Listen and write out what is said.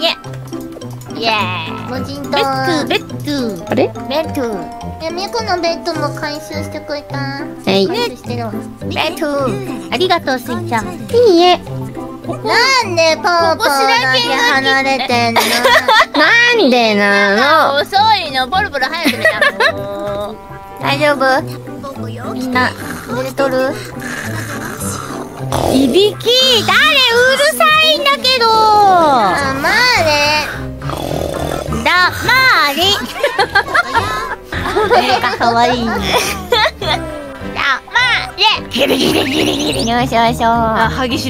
イエイエーイ。無人島。ベッド。あれ？ベッド。みこのベッドも回収してくれた。はい。回収してる。ベッド。ありがとう、スイちゃん。いいえ。なんでポーポーだけ離れてんの？なんでなの？遅いの、ボロボロ早く見たもう。大丈夫？みんな、寝れとる？いびき、誰うるさいんだけど。あ、まあね。だまーり。かわいい。だまーり。よしよしよし。あ、歯ぎしり